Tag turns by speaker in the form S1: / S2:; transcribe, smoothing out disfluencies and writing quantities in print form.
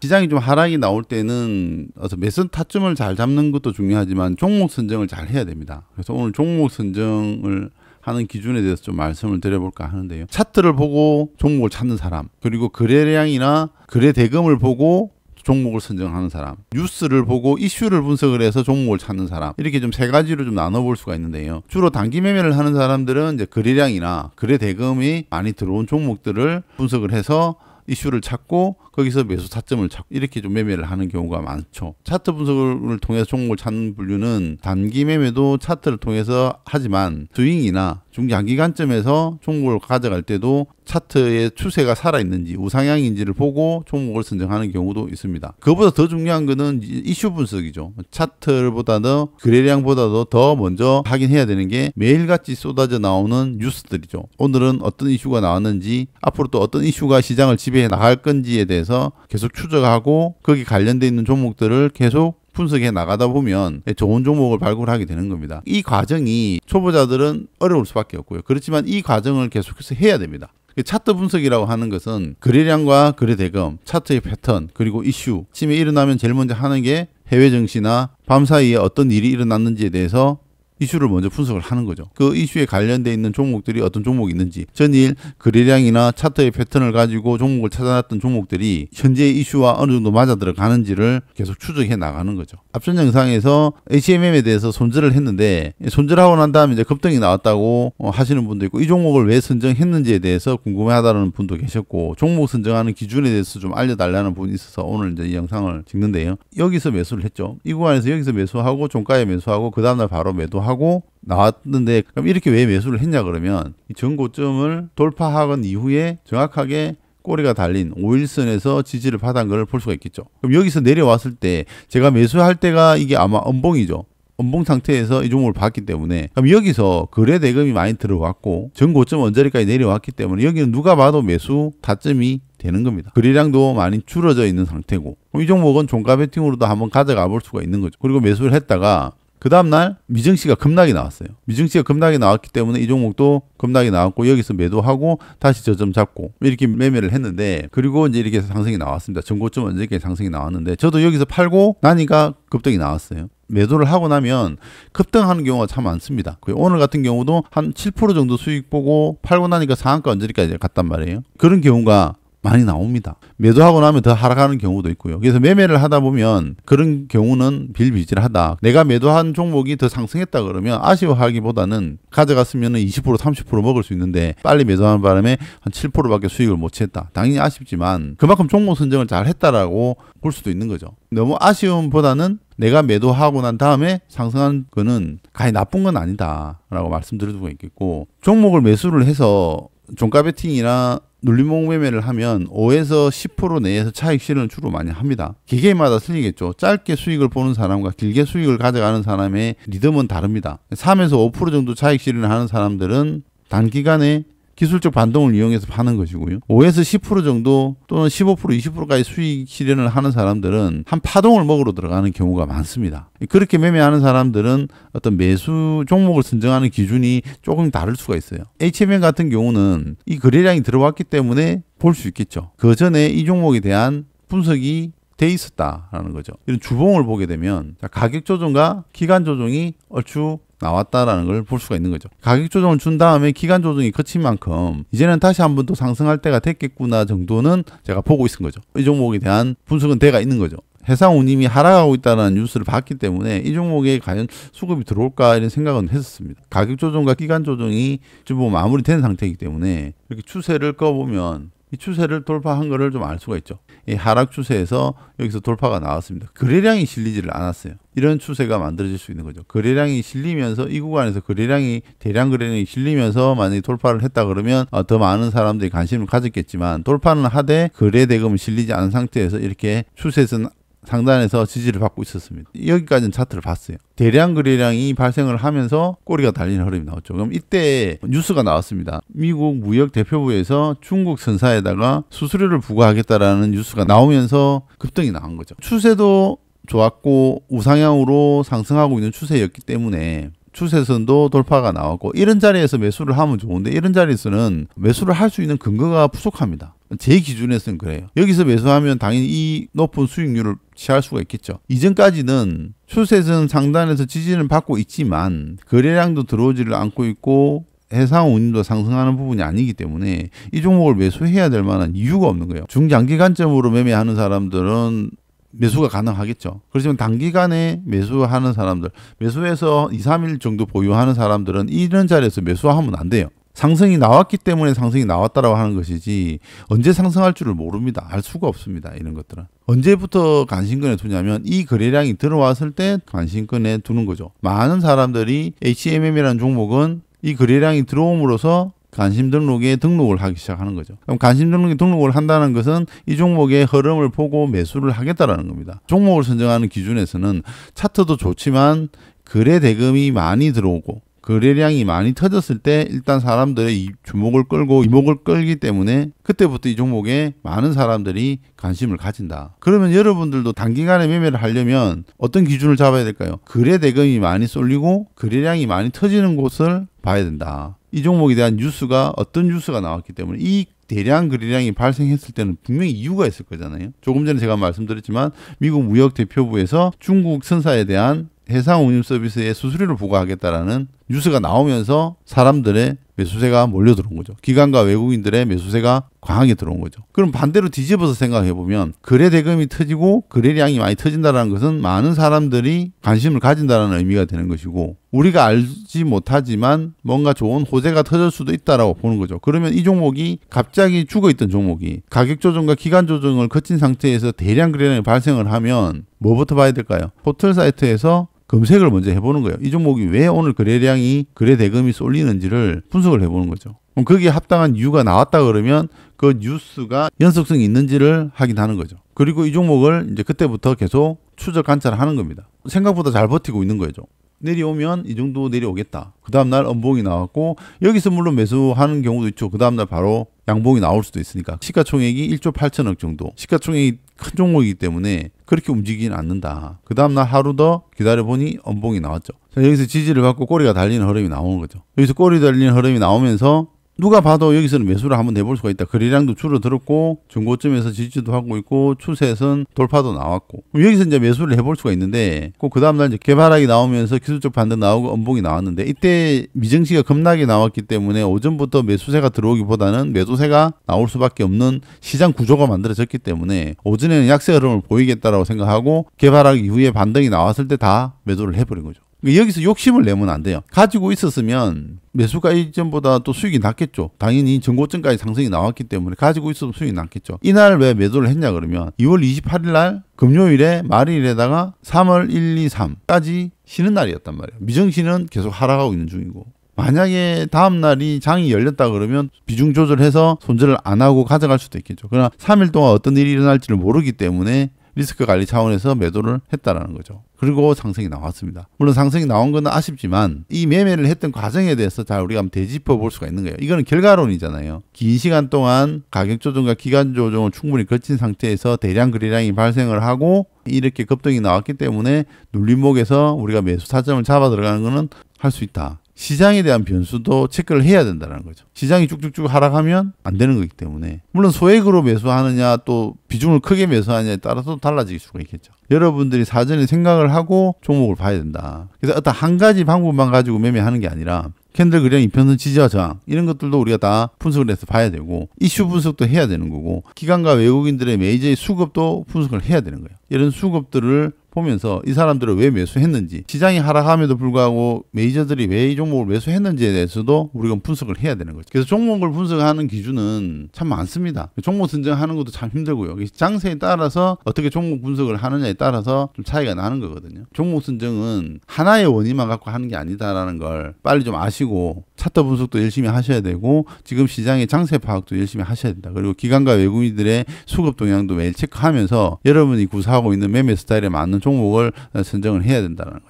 S1: 시장이 좀 하락이 나올 때는 어서 매수 타점을 잘 잡는 것도 중요하지만 종목 선정을 잘 해야 됩니다. 그래서 오늘 종목 선정을 하는 기준에 대해서 좀 말씀을 드려볼까 하는데요. 차트를 보고 종목을 찾는 사람, 그리고 거래량이나 거래 대금을 보고 종목을 선정하는 사람, 뉴스를 보고 이슈를 분석을 해서 종목을 찾는 사람, 이렇게 좀 세 가지로 좀 나눠볼 수가 있는데요. 주로 단기 매매를 하는 사람들은 이제 거래량이나 거래 대금이 많이 들어온 종목들을 분석을 해서 이슈를 찾고 거기서 매수 타점을 찾고 이렇게 좀 매매를 하는 경우가 많죠. 차트 분석을 통해서 종목을 찾는 분류는 단기 매매도 차트를 통해서 하지만 스윙이나 중장기관점에서 종목을 가져갈 때도 차트의 추세가 살아있는지 우상향인지를 보고 종목을 선정하는 경우도 있습니다. 그보다 더 중요한 거는 이슈 분석이죠. 차트보다도 거래량보다도 더 먼저 확인해야 되는 게 매일같이 쏟아져 나오는 뉴스들이죠. 오늘은 어떤 이슈가 나왔는지, 앞으로 또 어떤 이슈가 시장을 지배해 나갈 건지에 대해서 계속 추적하고 거기 관련돼 있는 종목들을 계속 분석해 나가다 보면 좋은 종목을 발굴하게 되는 겁니다. 이 과정이 초보자들은 어려울 수밖에 없고요. 그렇지만 이 과정을 계속해서 해야 됩니다. 차트 분석이라고 하는 것은 거래량과 거래 대금, 차트의 패턴, 그리고 이슈, 아침에 일어나면 제일 먼저 하는 게 해외 증시나 밤 사이에 어떤 일이 일어났는지에 대해서 이슈를 먼저 분석을 하는 거죠. 그 이슈에 관련되어 있는 종목들이 어떤 종목이 있는지, 전일 거래량이나 차트의 패턴을 가지고 종목을 찾아놨던 종목들이 현재의 이슈와 어느 정도 맞아 들어가는지를 계속 추적해 나가는 거죠. 앞전 영상에서 HMM에 대해서 손절을 했는데, 손절하고 난 다음에 이제 급등이 나왔다고 하시는 분도 있고, 이 종목을 왜 선정했는지에 대해서 궁금해하다는 분도 계셨고, 종목 선정하는 기준에 대해서 좀 알려달라는 분이 있어서 오늘 이제 이 영상을 찍는데요. 여기서 매수를 했죠. 이 구간에서 여기서 매수하고 종가에 매수하고 그 다음날 바로 매도하고 나왔는데, 그럼 이렇게 왜 매수를 했냐 그러면 이 전고점을 돌파하건 이후에 정확하게 꼬리가 달린 5일선에서 지지를 받은 걸 볼 수가 있겠죠. 그럼 여기서 내려왔을 때 제가 매수할 때가 이게 아마 음봉이죠. 음봉 상태에서 이 종목을 봤기 때문에, 그럼 여기서 거래 대금이 많이 들어왔고 전고점 언저리까지 내려왔기 때문에 여기는 누가 봐도 매수 타점이 되는 겁니다. 거래량도 많이 줄어져 있는 상태고, 이 종목은 종가 베팅으로도 한번 가져가 볼 수가 있는 거죠. 그리고 매수를 했다가 그 다음날 미증시가 급락이 나왔어요. 미증시가 급락이 나왔기 때문에 이 종목도 급락이 나왔고 여기서 매도하고 다시 저점 잡고 이렇게 매매를 했는데, 그리고 이제 이렇게 상승이 나왔습니다. 전고점 언저리까지 상승이 나왔는데 저도 여기서 팔고 나니까 급등이 나왔어요. 매도를 하고 나면 급등하는 경우가 참 많습니다. 오늘 같은 경우도 한 7% 정도 수익 보고 팔고 나니까 상한가 언저리까지 갔단 말이에요. 그런 경우가 많이 나옵니다. 매도하고 나면 더 하락하는 경우도 있고요. 그래서 매매를 하다 보면 그런 경우는 비일비재하다. 내가 매도한 종목이 더 상승했다 그러면 아쉬워하기보다는 가져갔으면 20% 30% 먹을 수 있는데 빨리 매도하는 바람에 한 7%밖에 수익을 못 챘다. 당연히 아쉽지만 그만큼 종목 선정을 잘 했다라고 볼 수도 있는 거죠. 너무 아쉬움보다는 내가 매도하고 난 다음에 상승한 거는 가히 나쁜 건 아니다 라고 말씀드릴 수가 있겠고, 종목을 매수를 해서 종가 베팅이나 눌림목 매매를 하면 5에서 10% 내에서 차익 실현을 주로 많이 합니다. 기계마다 틀리겠죠. 짧게 수익을 보는 사람과 길게 수익을 가져가는 사람의 리듬은 다릅니다. 3에서 5% 정도 차익 실현을 하는 사람들은 단기간에 기술적 반동을 이용해서 파는 것이고요. 5에서 10% 정도 또는 15% 20%까지 수익 실현을 하는 사람들은 한 파동을 먹으러 들어가는 경우가 많습니다. 그렇게 매매하는 사람들은 어떤 매수 종목을 선정하는 기준이 조금 다를 수가 있어요. HMM 같은 경우는 이 거래량이 들어왔기 때문에 볼 수 있겠죠. 그 전에 이 종목에 대한 분석이 돼 있었다라는 거죠. 이런 주봉을 보게 되면 가격 조정과 기간 조정이 얼추 나왔다라는 걸 볼 수가 있는 거죠. 가격 조정을 준 다음에 기간 조정이 거친 만큼 이제는 다시 한번 또 상승할 때가 됐겠구나 정도는 제가 보고 있은 거죠. 이 종목에 대한 분석은 돼가 있는 거죠. 해상운임이 하락하고 있다는 뉴스를 봤기 때문에 이 종목에 과연 수급이 들어올까 이런 생각은 했었습니다. 가격 조정과 기간 조정이 좀 마무리된 상태이기 때문에 이렇게 추세를 꺼보면 이 추세를 돌파한 거를 좀 알 수가 있죠. 이 하락 추세에서 여기서 돌파가 나왔습니다. 거래량이 실리지를 않았어요. 이런 추세가 만들어질 수 있는 거죠. 거래량이 실리면서 이 구간에서 대량 거래량이 실리면서 만약에 돌파를 했다 그러면 더 많은 사람들이 관심을 가졌겠지만, 돌파는 하되 거래 대금은 실리지 않은 상태에서 이렇게 추세선 상단에서 지지를 받고 있었습니다. 여기까지는 차트를 봤어요. 대량 거래량이 발생을 하면서 꼬리가 달리는 흐름이 나왔죠. 그럼 이때 뉴스가 나왔습니다. 미국 무역 대표부에서 중국 선사에다가 수수료를 부과하겠다라는 뉴스가 나오면서 급등이 나온 거죠. 추세도 좋았고 우상향으로 상승하고 있는 추세였기 때문에 추세선도 돌파가 나왔고 이런 자리에서 매수를 하면 좋은데 이런 자리에서는 매수를 할 수 있는 근거가 부족합니다. 제 기준에서는 그래요. 여기서 매수하면 당연히 이 높은 수익률을 취할 수가 있겠죠. 이전까지는 추세선 상단에서 지지를 받고 있지만 거래량도 들어오지를 않고 있고 해상운임도 상승하는 부분이 아니기 때문에 이 종목을 매수해야 될 만한 이유가 없는 거예요. 중장기 관점으로 매매하는 사람들은 매수가 가능하겠죠. 그렇지만 단기간에 매수하는 사람들, 매수해서 2, 3일 정도 보유하는 사람들은 이런 자리에서 매수하면 안 돼요. 상승이 나왔기 때문에 상승이 나왔다라고 하는 것이지 언제 상승할 줄을 모릅니다. 알 수가 없습니다. 이런 것들은. 언제부터 관심권에 두냐면 이 거래량이 들어왔을 때 관심권에 두는 거죠. 많은 사람들이 HMM이라는 종목은 이 거래량이 들어옴으로써 관심 등록에 등록을 하기 시작하는 거죠. 그럼 관심 등록에 등록을 한다는 것은 이 종목의 흐름을 보고 매수를 하겠다라는 겁니다. 종목을 선정하는 기준에서는 차트도 좋지만 거래 대금이 많이 들어오고 거래량이 많이 터졌을 때 일단 사람들의 이 주목을 끌고 이목을 끌기 때문에 그때부터 이 종목에 많은 사람들이 관심을 가진다. 그러면 여러분들도 단기간에 매매를 하려면 어떤 기준을 잡아야 될까요? 거래 대금이 많이 쏠리고 거래량이 많이 터지는 곳을 봐야 된다. 이 종목에 대한 뉴스가 어떤 뉴스가 나왔기 때문에 이 대량 거래량이 발생했을 때는 분명히 이유가 있을 거잖아요. 조금 전에 제가 말씀드렸지만 미국 무역대표부에서 중국 선사에 대한 해상운임 서비스에 수수료를 부과하겠다라는 뉴스가 나오면서 사람들의 매수세가 몰려들어온 거죠. 기관과 외국인들의 매수세가 강하게 들어온 거죠. 그럼 반대로 뒤집어서 생각해보면 거래 대금이 터지고 거래량이 많이 터진다는 것은 많은 사람들이 관심을 가진다는 의미가 되는 것이고 우리가 알지 못하지만 뭔가 좋은 호재가 터질 수도 있다라고 보는 거죠. 그러면 이 종목이 갑자기 죽어있던 종목이 가격 조정과 기간 조정을 거친 상태에서 대량 거래량이 발생을 하면 뭐부터 봐야 될까요? 포털 사이트에서 검색을 먼저 해보는 거예요. 이 종목이 왜 오늘 거래량이 거래 대금이 쏠리는지를 분석을 해보는 거죠. 그럼 거기에 합당한 이유가 나왔다 그러면 그 뉴스가 연속성이 있는지를 확인하는 거죠. 그리고 이 종목을 이제 그때부터 계속 추적 관찰을 하는 겁니다. 생각보다 잘 버티고 있는 거죠. 내려오면 이 정도 내려오겠다. 그 다음날 음봉이 나왔고 여기서 물론 매수하는 경우도 있죠. 그 다음날 바로 양봉이 나올 수도 있으니까 시가총액이 1조 8천억 정도 시가총액이 큰 종목이기 때문에 그렇게 움직이지는 않는다. 그 다음날 하루 더 기다려보니 음봉이 나왔죠. 자, 여기서 지지를 받고 꼬리가 달리는 흐름이 나오는 거죠. 여기서 꼬리 달리는 흐름이 나오면서 누가 봐도 여기서는 매수를 한번 해볼 수가 있다. 거래량도 줄어들었고 중고점에서 지지도 하고 있고 추세선 돌파도 나왔고 여기서 이제 매수를 해볼 수가 있는데 꼭 그 다음날 이제 개발하기 나오면서 기술적 반등 나오고 음봉이 나왔는데 이때 미증시가 급락이 나왔기 때문에 오전부터 매수세가 들어오기보다는 매도세가 나올 수밖에 없는 시장 구조가 만들어졌기 때문에 오전에는 약세 흐름을 보이겠다라고 생각하고 개발하기 이후에 반등이 나왔을 때 다 매도를 해버린 거죠. 여기서 욕심을 내면 안 돼요. 가지고 있었으면 매수가 이전보다 또 수익이 낮겠죠. 당연히 전고점까지 상승이 나왔기 때문에 가지고 있어도 수익이 낮겠죠. 이날 왜 매도를 했냐 그러면 2월 28일 날 금요일에 말일에다가 3월 1, 2, 3까지 쉬는 날이었단 말이에요. 미증시는 계속 하락하고 있는 중이고 만약에 다음 날이 장이 열렸다 그러면 비중 조절해서 손절을 안 하고 가져갈 수도 있겠죠. 그러나 3일 동안 어떤 일이 일어날지를 모르기 때문에 리스크 관리 차원에서 매도를 했다라는 거죠. 그리고 상승이 나왔습니다. 물론 상승이 나온 건 아쉽지만 이 매매를 했던 과정에 대해서 잘 우리가 한번 되짚어 볼 수가 있는 거예요. 이거는 결과론이잖아요. 긴 시간 동안 가격 조정과 기간 조정을 충분히 거친 상태에서 대량 거래량이 발생을 하고 이렇게 급등이 나왔기 때문에 눌림목에서 우리가 매수 타점을 잡아 들어가는 거는 할 수 있다. 시장에 대한 변수도 체크를 해야 된다는 거죠. 시장이 쭉쭉쭉 하락하면 안 되는 거기 때문에 물론 소액으로 매수하느냐 또 비중을 크게 매수하느냐에 따라서 달라질 수가 있겠죠. 여러분들이 사전에 생각을 하고 종목을 봐야 된다. 그래서 어떤 한 가지 방법만 가지고 매매하는 게 아니라 캔들 거래량 이평선 지지와 저항 이런 것들도 우리가 다 분석을 해서 봐야 되고 이슈 분석도 해야 되는 거고 기관과 외국인들의 메이저의 수급도 분석을 해야 되는 거예요. 이런 수급들을 보면서 이 사람들을 왜 매수했는지 시장이 하락함에도 불구하고 메이저들이 왜 이 종목을 매수했는지에 대해서도 우리가 분석을 해야 되는 거죠. 그래서 종목을 분석하는 기준은 참 많습니다. 종목 선정하는 것도 참 힘들고요. 장세에 따라서 어떻게 종목 분석을 하느냐에 따라서 좀 차이가 나는 거거든요. 종목 선정은 하나의 원인만 갖고 하는 게 아니다라는 걸 빨리 좀 아시고 차트 분석도 열심히 하셔야 되고 지금 시장의 장세 파악도 열심히 하셔야 된다. 그리고 기관과 외국인들의 수급 동향도 매일 체크하면서 여러분이 구사하고 있는 매매 스타일에 맞는 종목을 선정을 해야 된다는 거죠.